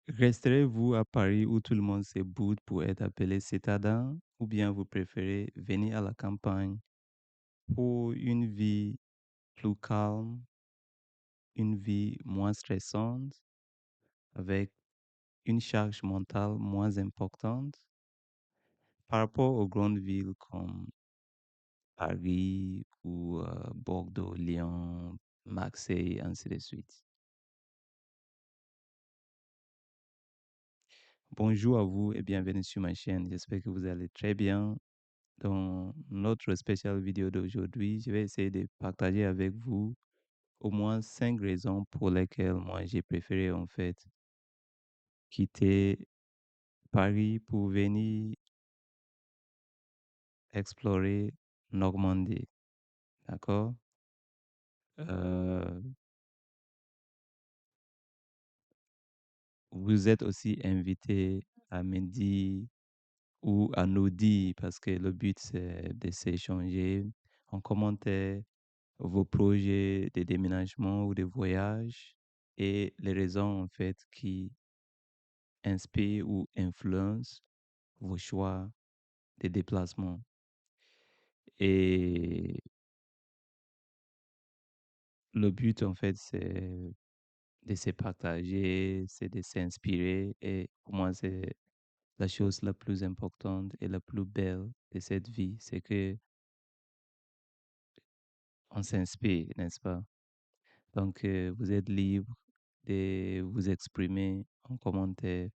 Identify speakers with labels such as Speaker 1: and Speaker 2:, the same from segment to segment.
Speaker 1: Resterez-vous à Paris où tout le monde se boude pour être appelé citadin ou bien vous préférez venir à la campagne pour une vie plus calme, une vie moins stressante, avec une charge mentale moins importante par rapport aux grandes villes comme Paris ou Bordeaux, Lyon, Marseille, ainsi de suite. Bonjour à vous et bienvenue sur ma chaîne. J'espère que vous allez très bien. Dans notre spéciale vidéo d'aujourd'hui, je vais essayer de partager avec vous au moins 5 raisons pour lesquelles moi j'ai préféré en fait quitter Paris pour venir explorer Normandie. D'accord? Euh, vous êtes aussi invité à me dire ou à nous dire, parce que le but c'est de s'échanger en commentaire vos projets de déménagement ou de voyage et les raisons en fait qui inspirent ou influencent vos choix de déplacement. Et le but en fait c'est de se partager, c'est de s'inspirer et pour moi c'est la chose la plus importante et la plus belle de cette vie, c'est que on s'inspire, n'est-ce pas? Donc vous êtes libre de vous exprimer en commentaire.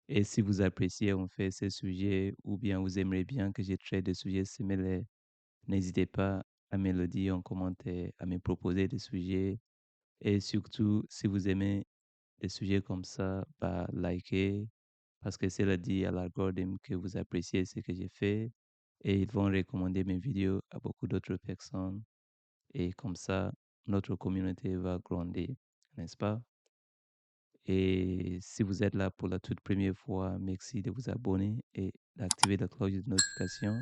Speaker 1: Et si vous appréciez en fait ces sujets ou bien vous aimeriez bien que je traite de sujets similaires, n'hésitez pas à me le dire en commentaire, à me proposer des sujets. Et surtout, si vous aimez des sujets comme ça, bah, likez, parce que cela dit à l'algorithme que vous appréciez ce que j'ai fait et ils vont recommander mes vidéos à beaucoup d'autres personnes. Et comme ça, notre communauté va grandir, n'est-ce pas? Et si vous êtes là pour la toute première fois, merci de vous abonner et d'activer la cloche de notification.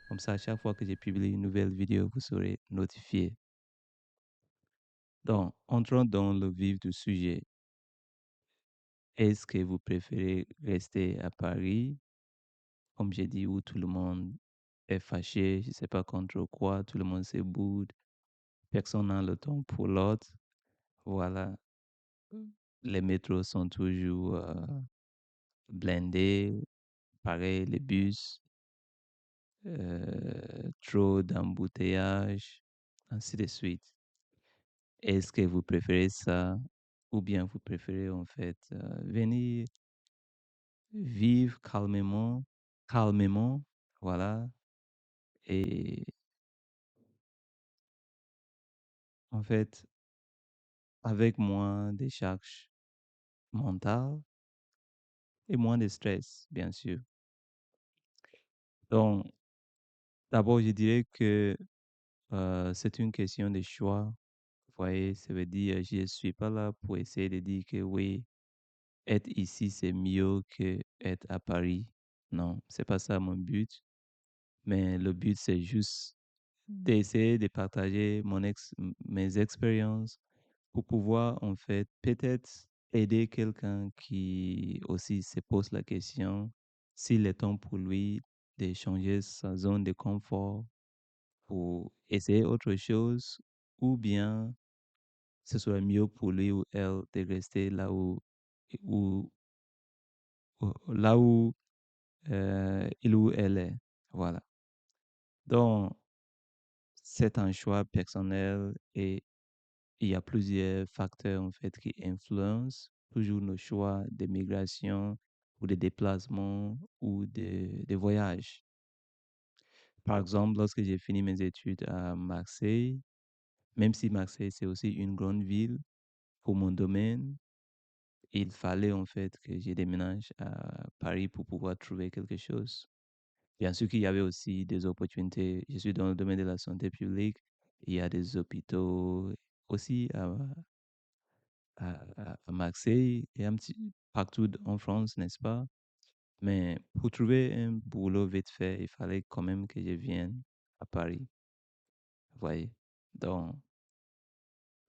Speaker 1: Comme ça, à chaque fois que j'ai publié une nouvelle vidéo, vous serez notifié. Donc, entrons dans le vif du sujet. Est-ce que vous préférez rester à Paris, comme j'ai dit, où tout le monde est fâché, je ne sais pas contre quoi, tout le monde se boude, personne n'a le temps pour l'autre. Voilà, les métros sont toujours blindés, pareil, les bus, trop d'embouteillages, ainsi de suite. Est-ce que vous préférez ça ou bien vous préférez en fait venir vivre calmement, voilà, et en fait avec moins de charges mentales et moins de stress, bien sûr. Donc, d'abord, je dirais que c'est une question de choix. Vous voyez, ça veut dire, je ne suis pas là pour essayer de dire que oui, être ici, c'est mieux que être à Paris. Non, c'est pas ça mon but. Mais le but, c'est juste d'essayer de partager mes expériences pour pouvoir, en fait, peut-être aider quelqu'un qui aussi se pose la question s'il est temps pour lui de changer sa zone de confort pour essayer autre chose ou bien ce serait mieux pour lui ou elle de rester où, là où il ou elle est. Voilà. Donc, c'est un choix personnel et il y a plusieurs facteurs en fait qui influencent toujours nos choix de migration ou de déplacement ou de voyage. Par exemple, lorsque j'ai fini mes études à Marseille, même si Marseille c'est aussi une grande ville pour mon domaine, il fallait en fait que je déménage à Paris pour pouvoir trouver quelque chose. Bien sûr qu'il y avait aussi des opportunités. Je suis dans le domaine de la santé publique. Il y a des hôpitaux aussi à Marseille et un petit partout en France, n'est-ce pas? Mais pour trouver un boulot vite fait, il fallait quand même que je vienne à Paris. Vous voyez? Donc,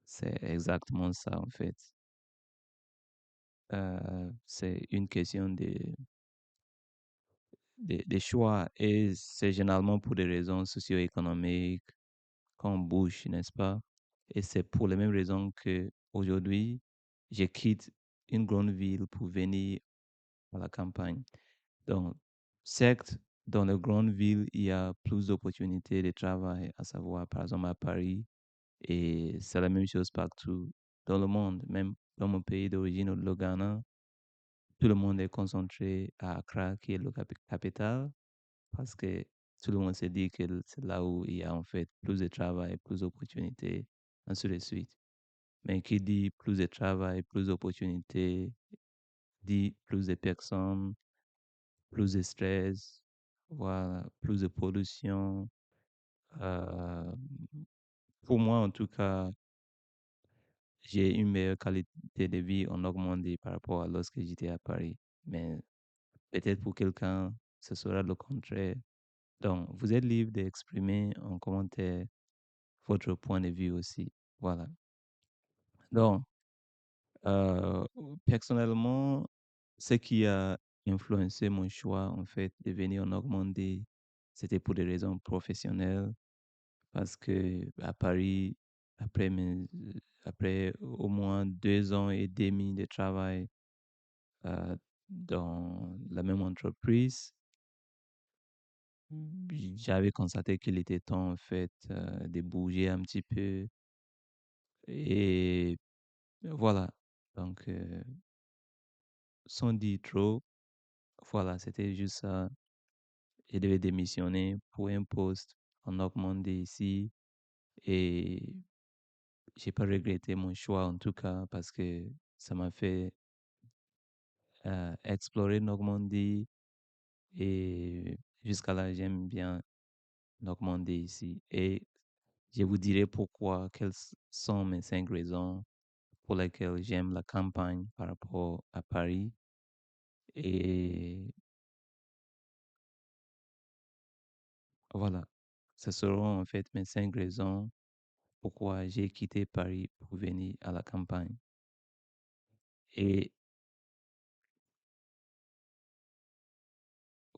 Speaker 1: c'est exactement ça en fait. c'est une question de choix et c'est généralement pour des raisons socio-économiques qu'on bouge, n'est-ce pas? Et c'est pour les mêmes raisons que aujourd'hui, je quitte une grande ville pour venir à la campagne. Donc, certes, dans les grandes villes, il y a plus d'opportunités de travail, à savoir, par exemple, à Paris, et c'est la même chose partout dans le monde, même dans mon pays d'origine, le Ghana, tout le monde est concentré à Accra, qui est le capital, parce que tout le monde se dit que c'est là où il y a en fait plus de travail, plus d'opportunités, ainsi de suite. Mais qui dit plus de travail, plus d'opportunités, dit plus de personnes, plus de stress, voilà, plus de pollution. Euh, pour moi, en tout cas, j'ai une meilleure qualité de vie en Normandie par rapport à lorsque j'étais à Paris. Mais peut-être pour quelqu'un, ce sera le contraire. Donc, vous êtes libre d'exprimer en commentaire votre point de vue aussi. Voilà. Donc, euh, personnellement, ce qui a influencé mon choix, en fait, de venir en Normandie, c'était pour des raisons professionnelles, parce que à Paris, après au moins 2 ans et demi de travail euh, dans la même entreprise, j'avais constaté qu'il était temps, en fait, de bouger un petit peu. Et voilà. Donc, sans dire trop, voilà, c'était juste ça. Je devais démissionner pour un poste en Normandie ici. Et j'ai pas regretté mon choix, en tout cas, parce que ça m'a fait explorer Normandie. Et jusqu'à là, j'aime bien Normandie ici. Et je vous dirai pourquoi, quelles sont mes 5 raisons pour lesquelles j'aime la campagne par rapport à Paris. Et voilà, ce seront en fait mes 5 raisons pourquoi j'ai quitté Paris pour venir à la campagne. Et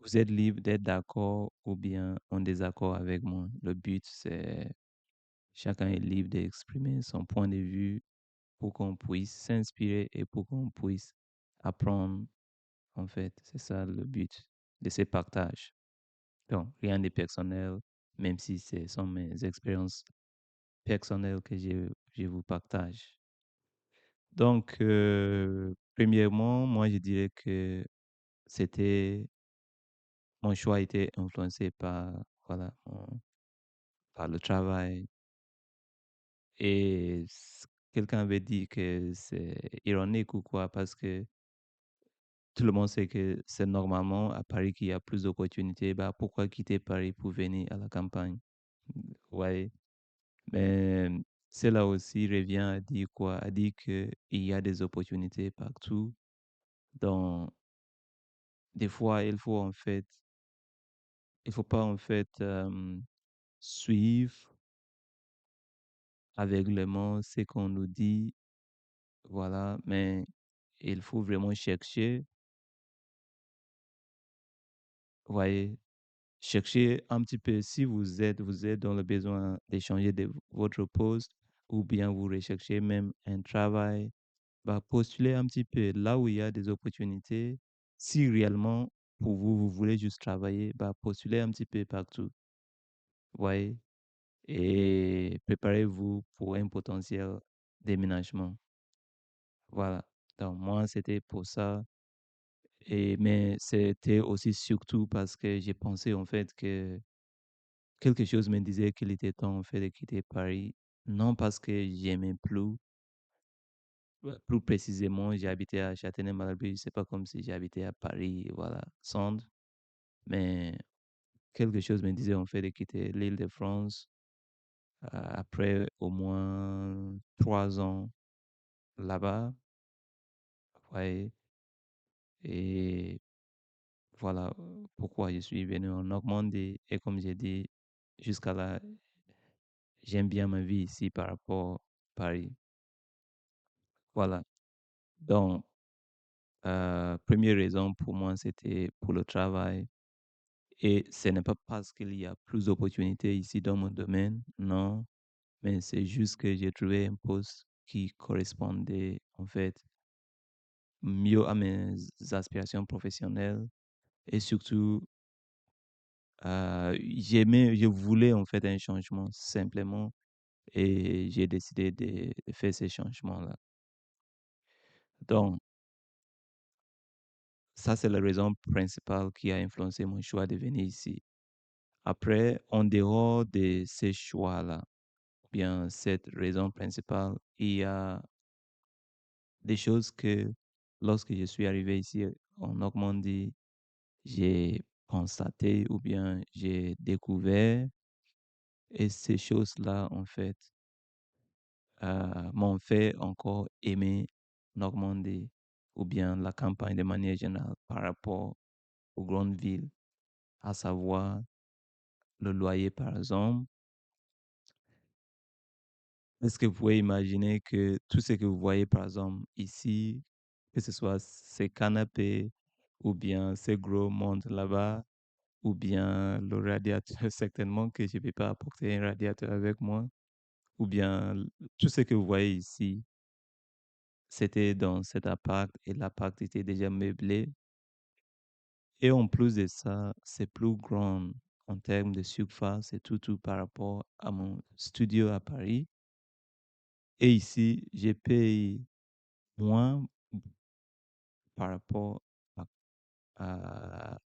Speaker 1: vous êtes libre d'être d'accord ou bien en désaccord avec moi. Le but, c'est chacun est libre d'exprimer son point de vue pour qu'on puisse s'inspirer et pour qu'on puisse apprendre. En fait, c'est ça le but de ces partages. Donc, rien de personnel, même si ce sont mes expériences personnelles que je vous partage. Donc, premièrement, moi, je dirais que c'était, mon choix a été influencé par, voilà, par le travail. Et quelqu'un avait dit que c'est ironique ou quoi, parce que tout le monde sait que c'est normalement à Paris qu'il y a plus d'opportunités. Bah, pourquoi quitter Paris pour venir à la campagne? Ouais. Mais cela aussi revient à dire quoi? À dire qu'il y a des opportunités partout. Donc, des fois, il faut pas en fait suivre aveuglément ce qu'on nous dit, voilà, mais il faut vraiment chercher, vous voyez, chercher un petit peu si vous êtes dans le besoin d'échanger de votre poste ou bien vous recherchez même un travail, bah, postulez un petit peu là où il y a des opportunités. Si réellement pour vous, vous voulez juste travailler, bah, postulez un petit peu partout, vous voyez, et préparez-vous pour un potentiel déménagement. Voilà. Donc, moi, c'était pour ça. Et, mais c'était aussi surtout parce que j'ai pensé en fait que quelque chose me disait qu'il était temps en fait de quitter Paris. Non parce que j'aimais plus. Plus précisément, j'ai habité à Châtenay-Malabry. C'est pas comme si j'habitais à Paris, voilà, Centre. Mais quelque chose me disait en fait de quitter l'île de France après au moins 3 ans là-bas. Ouais. Et voilà pourquoi je suis venu en Normandie. Et comme j'ai dit, jusqu'à là, j'aime bien ma vie ici par rapport à Paris. Voilà. Donc, Première raison pour moi, c'était pour le travail. Et ce n'est pas parce qu'il y a plus d'opportunités ici dans mon domaine, non, mais c'est juste que j'ai trouvé un poste qui correspondait en fait mieux à mes aspirations professionnelles et surtout, je voulais en fait un changement simplement et j'ai décidé de faire ces changements-là. Donc, ça, c'est la raison principale qui a influencé mon choix de venir ici. Après, en dehors de ces choix-là, bien cette raison principale, il y a des choses que lorsque je suis arrivé ici en Normandie, j'ai constaté ou bien j'ai découvert et ces choses-là, en fait, m'ont fait encore aimer Normandie ou bien la campagne de manière générale par rapport aux grandes villes, à savoir le loyer par exemple. Est-ce que vous pouvez imaginer que tout ce que vous voyez, par exemple, ici, que ce soit ces canapés ou bien ces gros montres là-bas, ou bien le radiateur, certainement que je ne vais pas apporter un radiateur avec moi, ou bien tout ce que vous voyez ici, c'était dans cet appart et l'appart était déjà meublé. Et en plus de ça, c'est plus grand en termes de surface et tout par rapport à mon studio à Paris. Et ici, je paye moins par rapport à, à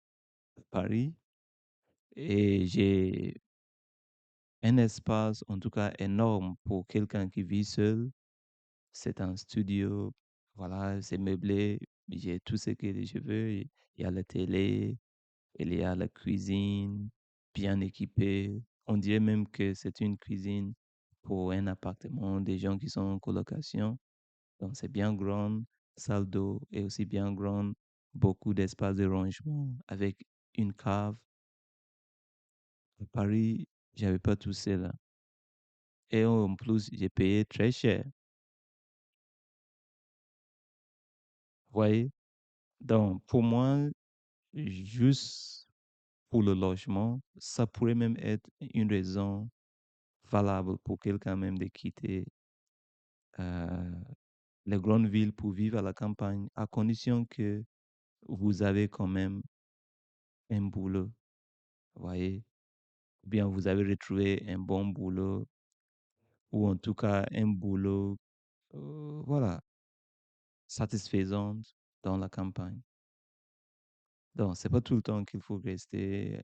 Speaker 1: Paris et j'ai un espace, en tout cas énorme pour quelqu'un qui vit seul. C'est un studio, voilà, c'est meublé, j'ai tout ce que je veux. Il y a la télé, il y a la cuisine, bien équipée. On dirait même que c'est une cuisine pour un appartement des gens qui sont en colocation. Donc, c'est bien grand, salle d'eau est aussi bien grande, beaucoup d'espace de rangement avec une cave. À Paris, j'avais pas tout cela. Et en plus, j'ai payé très cher. Vous voyez? Donc, pour moi, juste pour le logement, ça pourrait même être une raison valable pour quelqu'un même de quitter euh, les grandes villes pour vivre à la campagne, à condition que vous avez quand même un boulot. Vous voyez? Ou bien vous avez retrouvé un bon boulot ou en tout cas un boulot, voilà, satisfaisant dans la campagne. Donc, c'est pas tout le temps qu'il faut rester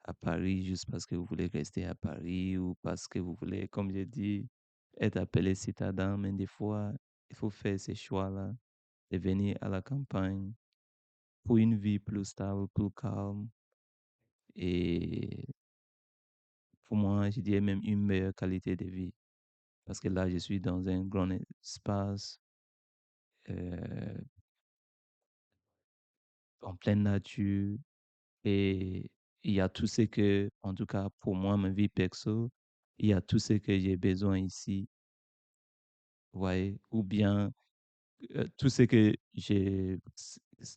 Speaker 1: à Paris juste parce que vous voulez rester à Paris ou parce que vous voulez, comme j'ai dit, être appelé citadin, mais des fois, il faut faire ces choix-là de venir à la campagne pour une vie plus stable, plus calme et pour moi, je dirais même une meilleure qualité de vie. Parce que là, je suis dans un grand espace, euh, en pleine nature et il y a tout ce que, en tout cas pour moi, ma vie perso, il y a tout ce que j'ai besoin ici, vous voyez, ou bien tout ce que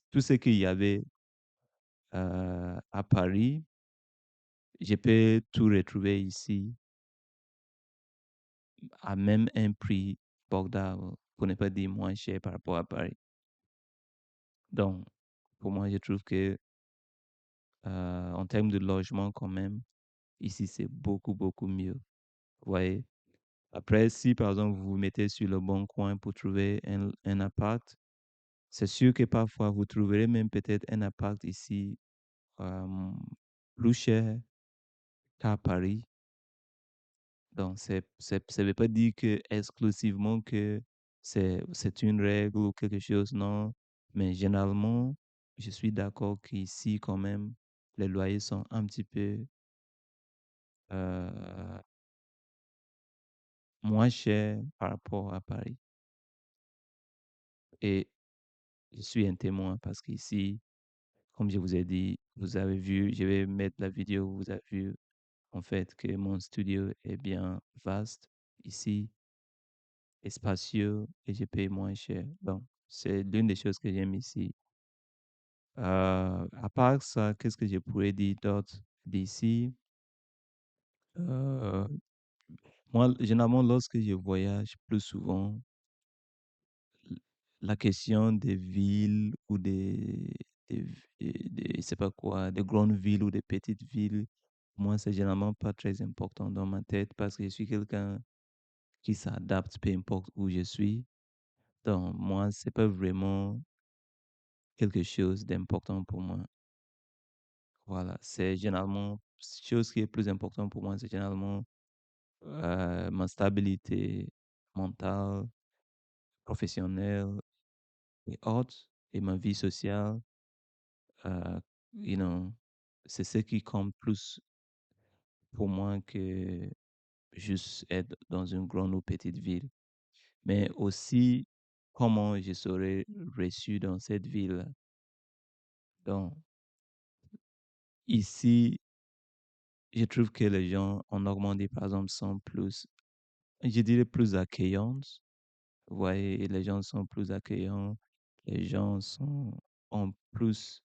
Speaker 1: tout ce qu'il y avait à Paris, je peux tout retrouver ici à même un prix abordable, pour ne pas dire moins cher par rapport à Paris. Donc, pour moi, je trouve que en termes de logement, quand même, ici, c'est beaucoup, beaucoup mieux. Vous voyez? Après, si par exemple, vous vous mettez sur le bon coin pour trouver un appart, c'est sûr que parfois, vous trouverez même peut-être un appart ici euh, plus cher qu'à Paris. Donc, ça veut pas dire que exclusivement que c'est une règle ou quelque chose, non. Mais généralement, je suis d'accord qu'ici, quand même, les loyers sont un petit peu euh, moins chers par rapport à Paris. Et je suis un témoin parce qu'ici, comme je vous ai dit, vous avez vu, je vais mettre la vidéo, vous avez vu en fait que mon studio est bien vaste ici, et spacieux et je paye moins cher. Donc, C'est l'une des choses que j'aime ici. À part ça, qu'est-ce que je pourrais dire d'autre d'ici? Euh, Moi, généralement, lorsque je voyage plus souvent, l- la question des villes ou je sais pas quoi, des grandes villes ou des petites villes, moi, c'est généralement pas très important dans ma tête parce que je suis quelqu'un qui s'adapte peu importe où je suis. Donc, moi, c'est pas vraiment quelque chose d'important pour moi. Voilà, c'est généralement, chose qui est plus important pour moi, c'est généralement ma stabilité mentale, professionnelle et autres, et ma vie sociale. euh, you know, c'est ce qui compte plus pour moi que juste être dans une grande ou petite ville. Mais aussi, comment je serai reçu dans cette ville. Donc, ici, je trouve que les gens en Normandie, par exemple, sont plus, je dirais, plus accueillantes. Vous voyez, les gens sont plus accueillants, les gens ont plus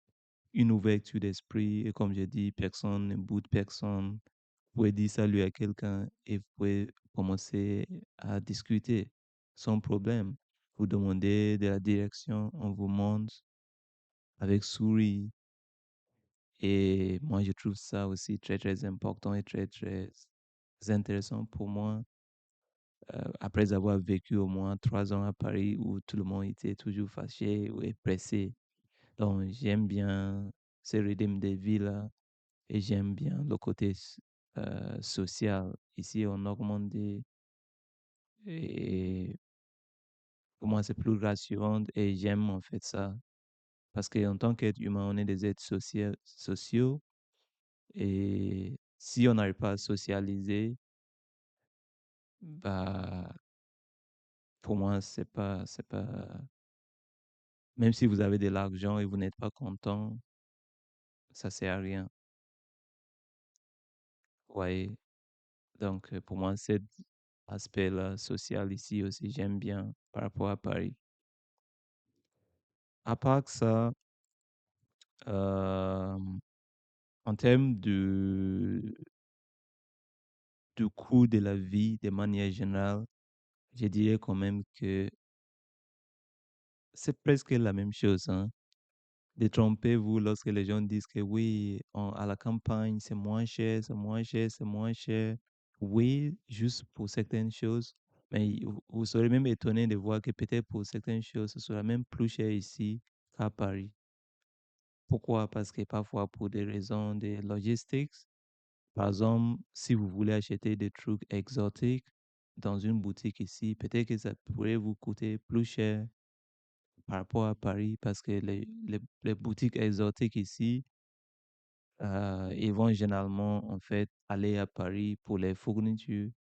Speaker 1: une ouverture d'esprit. Et comme je dis, personne ne boude personne. Vous pouvez dire salut à quelqu'un et vous pouvez commencer à discuter sans problème. Vous demandez de la direction, on vous montre avec sourire. Et moi, je trouve ça aussi très, très important et très, très intéressant pour moi. Après avoir vécu au moins 3 ans à Paris où tout le monde était toujours fâché ou est pressé. Donc, j'aime bien ce rythme de vie-là et j'aime bien le côté social ici en Normandie. Et pour moi, c'est plus rassurant et j'aime en fait ça. Parce qu'en tant qu'être humain, on est des êtres sociaux et si on n'arrive pas à socialiser, bah, pour moi, c'est pas, même si vous avez de l'argent et vous n'êtes pas content, ça sert à rien. Ouais. Donc, pour moi, cet aspect-là social ici aussi, j'aime bien par rapport à Paris. À part que ça, euh, en termes de coût de la vie de manière générale, je dirais quand même que c'est presque la même chose, hein. Détrompez-vous lorsque les gens disent que oui, à la campagne, c'est moins cher, c'est moins cher, c'est moins cher. Oui, juste pour certaines choses, mais vous serez même étonné de voir que peut-être pour certaines choses, ce sera même plus cher ici qu'à Paris. Pourquoi? Parce que parfois, pour des raisons de logistics, par exemple, si vous voulez acheter des trucs exotiques dans une boutique ici, peut-être que ça pourrait vous coûter plus cher par rapport à Paris parce que les boutiques exotiques ici, ils vont généralement en fait aller à Paris pour les fournitures,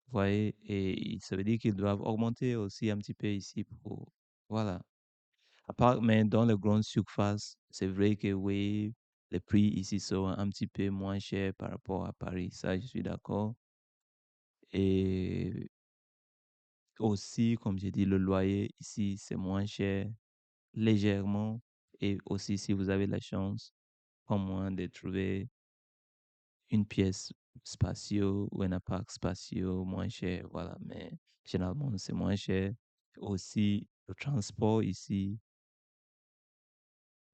Speaker 1: vous voyez, et ça veut dire qu'ils doivent augmenter aussi un petit peu ici pour, voilà. À part, mais dans les grandes surfaces, c'est vrai que oui, les prix ici sont un petit peu moins chers par rapport à Paris, ça je suis d'accord. Et aussi, comme j'ai dit, le loyer ici, c'est moins cher, légèrement. Et aussi, si vous avez la chance, comme moi, de trouver une pièce spatio ou un appart spatio moins cher, voilà. Mais généralement, c'est moins cher. Aussi, le transport ici,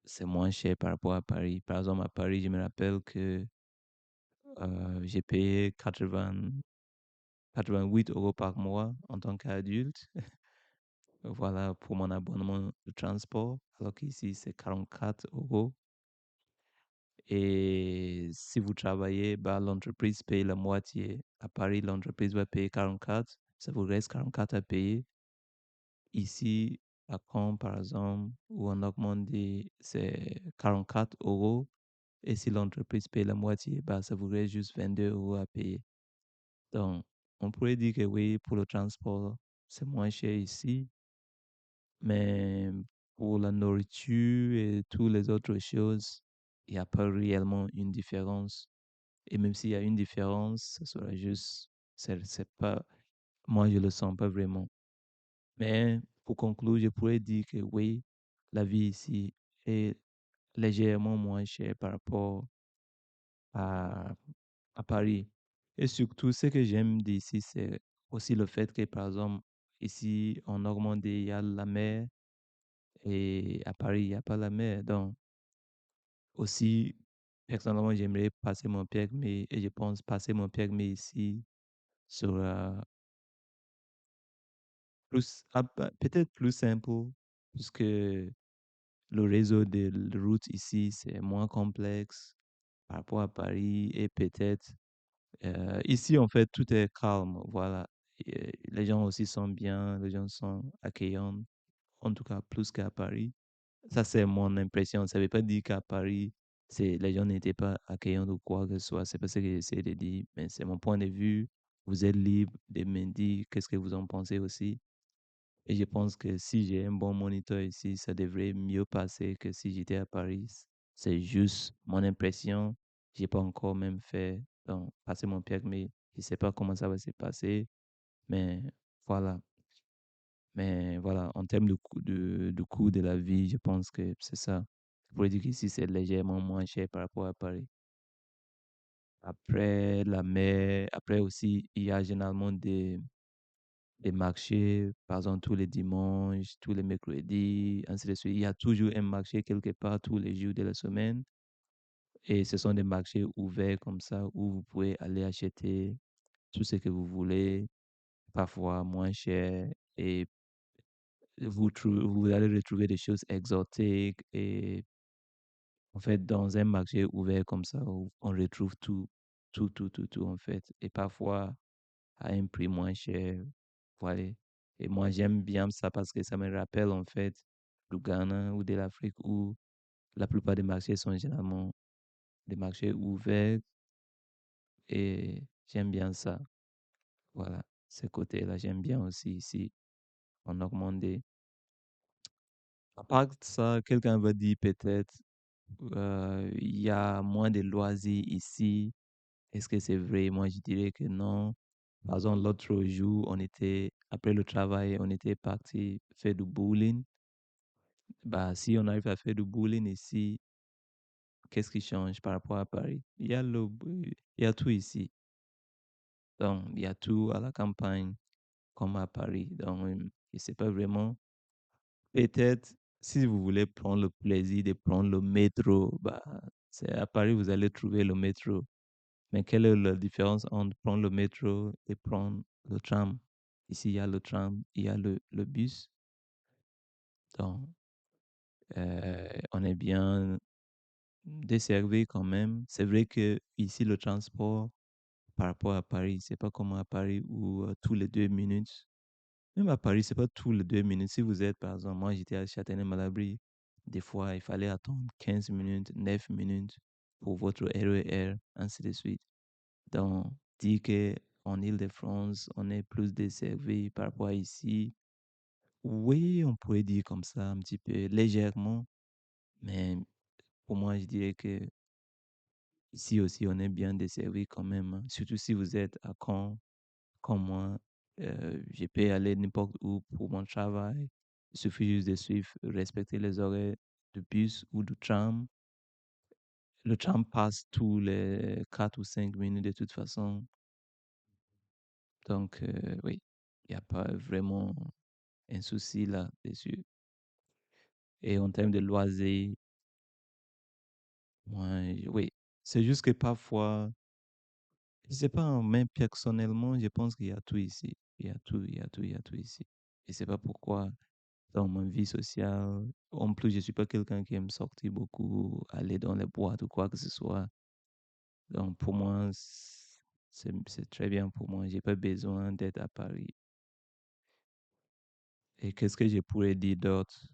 Speaker 1: c'est moins cher par rapport à Paris. Par exemple, à Paris, je me rappelle que j'ai payé 88 € par mois en tant qu'adulte. Voilà, pour mon abonnement de transport, alors qu'ici, c'est 44 €. Et si vous travaillez, bah, l'entreprise paye la moitié. À Paris, l'entreprise va payer 44, ça vous reste 44 à payer. Ici, à Caen, par exemple, ou en Normandie, c'est 44 €. Et si l'entreprise paye la moitié, bah, ça vous reste juste 22 € à payer. Donc, on pourrait dire que oui, pour le transport, c'est moins cher ici. Mais pour la nourriture et toutes les autres choses, il n'y a pas réellement une différence. Et même s'il y a une différence, ça sera juste, c'est pas, moi je le sens pas vraiment. Mais pour conclure, je pourrais dire que oui, la vie ici est légèrement moins chère par rapport à, à Paris. Et surtout, ce que j'aime d'ici, c'est aussi le fait que, par exemple, ici, en Normandie, il y a la mer et à Paris, il n'y a pas la mer. Donc, aussi, personnellement, j'aimerais passer mon permis et je pense passer mon permis ici sera plus, peut-être plus simple puisque le réseau de routes ici, c'est moins complexe par rapport à Paris et peut-être ici, en fait, tout est calme. Voilà. Et, les gens aussi sont bien, les gens sont accueillants, en tout cas plus qu'à Paris. Ça, c'est mon impression. Ça ne veut pas dire qu'à Paris, les gens n'étaient pas accueillants ou quoi que ce soit. C'est pas ce que j'essaie de dire, mais c'est mon point de vue. Vous êtes libre de me dire qu'est-ce que vous en pensez aussi. Et je pense que si j'ai un bon moniteur ici, ça devrait mieux passer que si j'étais à Paris. C'est juste mon impression. J'ai pas encore même fait, donc, passer mon permis. Je sais pas comment ça va se passer, mais voilà. Mais voilà, en termes de coût de la vie, je pense que c'est ça. Je pourrais dire qu'ici, c'est légèrement moins cher par rapport à Paris. Après la mer, après aussi, il y a généralement des marchés, par exemple tous les dimanches, tous les mercredis, ainsi de suite. Il y a toujours un marché quelque part tous les jours de la semaine. Et ce sont des marchés ouverts comme ça où vous pouvez aller acheter tout ce que vous voulez, parfois moins cher. Et vous allez retrouver des choses exotiques. Et en fait, dans un marché ouvert comme ça, où on retrouve tout en fait. Et parfois à un prix moins cher. Voilà. Et moi, j'aime bien ça parce que ça me rappelle en fait du Ghana ou de l'Afrique où la plupart des marchés sont généralement des marchés ouverts et j'aime bien ça. Voilà, ce côté-là, j'aime bien aussi ici en Normandie. À part ça, quelqu'un va dire peut-être il y a moins de loisirs ici. Est-ce que c'est vrai? Moi, je dirais que non. Par exemple, l'autre jour, après le travail, on était parti faire du bowling. Bah, si on arrive à faire du bowling ici, qu'est-ce qui change par rapport à Paris? Il y a tout ici. Donc, il y a tout à la campagne comme à Paris. Donc, je ne sais pas vraiment. Peut-être, si vous voulez prendre le plaisir de prendre le métro, bah, c'est à Paris, vous allez trouver le métro. Mais quelle est la différence entre prendre le métro et prendre le tram? Ici, il y a le tram, il y a le bus. Donc, on est bien desservi quand même. C'est vrai que ici, le transport, par rapport à Paris, c'est pas comme à Paris où tous les 2 minutes, même à Paris, c'est pas tous les 2 minutes. Si vous êtes, par exemple, moi j'étais à Châtenay-Malabry, des fois il fallait attendre 15 minutes, 9 minutes pour votre RER, ainsi de suite. Donc, dire qu'en Île-de-France, on est plus desservi par rapport à ici, oui, on pourrait dire comme ça un petit peu légèrement, mais pour moi, je dirais que ici aussi, on est bien desservi quand même, hein. Surtout si vous êtes à Caen, comme moi, je peux aller n'importe où pour mon travail. Il suffit juste de suivre, respecter les horaires du bus ou du tram. Le tram passe tous les 4 ou 5 minutes de toute façon. Donc, oui, il n'y a pas vraiment un souci là-dessus. Et en termes de loisirs, moi, oui, c'est juste que parfois, je sais pas, hein, même personnellement, je pense qu'il y a tout ici. Il y a tout, il y a tout, il y a tout ici. Je sais pas pourquoi, dans ma vie sociale, en plus, je suis pas quelqu'un qui aime sortir beaucoup, aller dans les boîtes ou quoi que ce soit. Donc, pour moi, c'est très bien pour moi. J'ai pas besoin d'être à Paris. Et qu'est-ce que je pourrais dire d'autre?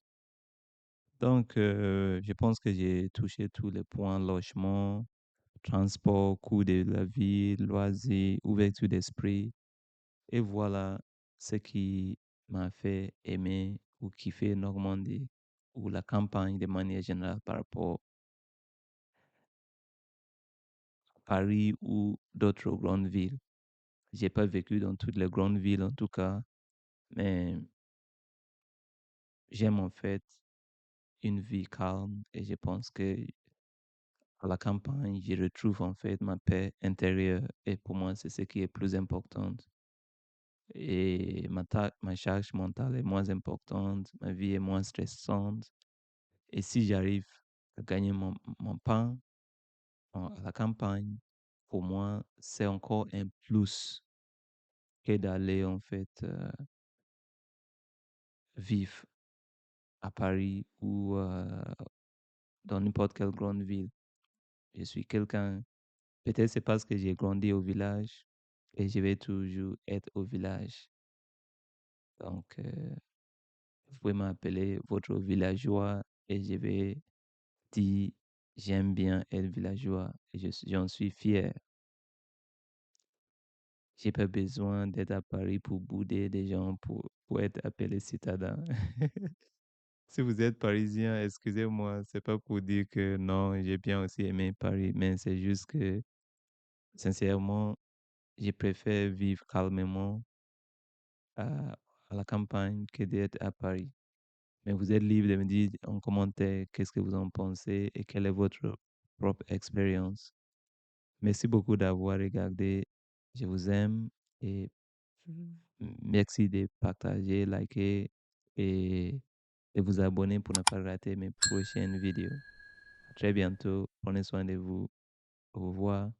Speaker 1: Donc, je pense que j'ai touché tous les points, logement, transport, coût de la vie, loisirs, ouverture d'esprit. Et voilà ce qui m'a fait aimer ou kiffer Normandie ou la campagne de manière générale par rapport à Paris ou d'autres grandes villes. J'ai pas vécu dans toutes les grandes villes en tout cas, mais j'aime en fait une vie calme et je pense que à la campagne, je retrouve en fait ma paix intérieure et pour moi, c'est ce qui est plus important. Et ma charge mentale est moins importante, ma vie est moins stressante. Et si j'arrive à gagner mon pain à la campagne, pour moi, c'est encore un plus que d'aller en fait vivre à Paris ou dans n'importe quelle grande ville. Je suis quelqu'un, peut-être c'est parce que j'ai grandi au village et je vais toujours être au village. Donc, vous pouvez m'appeler votre villageois et je vais dire j'aime bien être villageois et j'en suis fier. J'ai pas besoin d'être à Paris pour bouder des gens pour être appelé citadin. Si vous êtes parisien, excusez-moi, c'est pas pour dire que non, j'ai bien aussi aimé Paris, mais c'est juste que, sincèrement, je préfère vivre calmement à, à la campagne que d'être à Paris. Mais vous êtes libre de me dire en commentaire qu'est-ce que vous en pensez et quelle est votre propre expérience. Merci beaucoup d'avoir regardé. Je vous aime et merci de partager, liker et de vous abonner pour ne pas rater mes prochaines vidéos. À très bientôt. Prenez soin de vous. Au revoir.